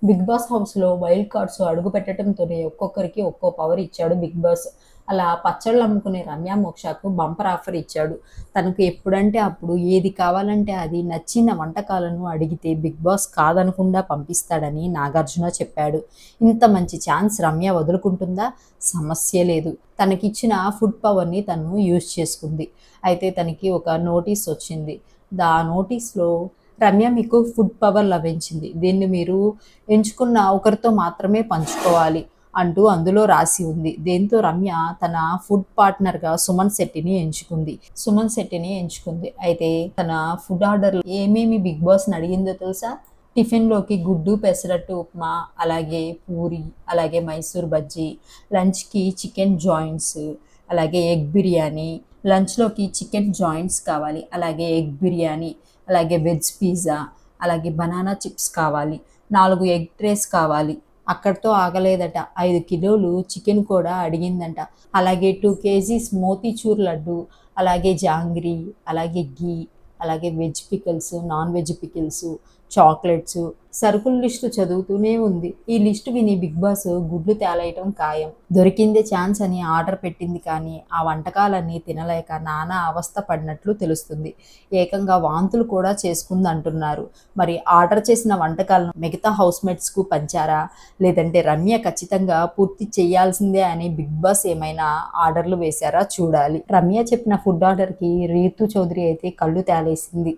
Big boss హౌస్‌లో wild cards అడుగు పెట్టడంతోనే ఒక్కొక్కరికి ఒక్కో పవర్ ఇచ్చాడు బిగ్ బాస్. అలా పచ్చళ్ళు అమ్ముకునే రమ్య, మోక్షకు బంపర్ ఆఫర్ ఇచ్చాడు. తనకు ఎప్పుడంటే అప్పుడు ఏది కావాలంటే అది నచ్చిన వంటకాలను అడిగితే బిగ్ బాస్ కాదనకుండా పంపిస్తాడని నాగార్జున చెప్పాడు. ఇంత మంచి ఛాన్స్ రమ్య వదులుకుంటుందా? సమస్యే లేదు. తనకిచ్చిన ఫుడ్ పవర్‌ని తను యూజ్ చేసుకుంది. అయితే తనకి ఒక నోటీస్ వచ్చింది. నోటీస్‌లో రమ్య మీకు ఫుడ్ పవర్ లభించింది. దీన్ని మీరు ఎంచుకున్న ఒకరితో మాత్రమే పంచుకోవాలి అంటూ అందులో రాసి ఉంది. దీంతో రమ్య తన ఫుడ్ పార్ట్నర్‌గా సుమన్ శెట్టిని ఎంచుకుంది. అయితే తన ఫుడ్ ఆర్డర్‌లో ఏమేమి బిగ్ బాస్‌ని అడిగిందో తెలుసా? టిఫిన్‌లోకి గుడ్డు, పెసరట్టు ఉప్మా, అలాగే పూరి, అలాగే మైసూర్ బజ్జీ, లంచ్‌కి చికెన్ జాయింట్స్, అలాగే ఎగ్ బిర్యానీ, లంచ్‌లోకి చికెన్ జాయింట్స్ కావాలి, అలాగే ఎగ్ బిర్యానీ, అలాగే వెజ్ పిజ్జా, అలాగే బనానా చిప్స్ కావాలి, 4 ఎగ్ ట్రేస్ కావాలి. అక్కడితో ఆగలేదట. 5 కిలోలు చికెన్ కూడా అడిగిందంట. అలాగే 2 కేజీస్ మోతీచూర్ లడ్డు, అలాగే జాంగ్రీ, అలాగే ఘీ, అలాగే veg pickles, non veg pickles, chocolates, సరుకుల లిస్టు చదువుతూనే ఉంది. ఈ లిస్టు విని బిగ్ బాస్ గుడ్లు తేలేయటం ఖాయం. దొరికిందే ఛాన్స్ అని ఆర్డర్ పెట్టింది కానీ ఆ వంటకాలన్నీ తినలేక నానా అవస్థ పడినట్లు తెలుస్తుంది. ఏకంగా వాంతులు కూడా చేసుకుందంటున్నారు. మరి ఆర్డర్ చేసిన వంటకాలను మిగతా హౌస్‌మేట్స్‌కు పంచారా? లేదంటే రమ్య ఖచ్చితంగా పూర్తి చేయాల్సిందే అని బిగ్ బాస్ ఏమైనా ఆర్డర్‌లు వేశారా చూడాలి. రమ్య చెప్పిన ఫుడ్ ఆర్డర్‌కి రీతు చౌదరి అయితే కళ్ళు తేలేసింది.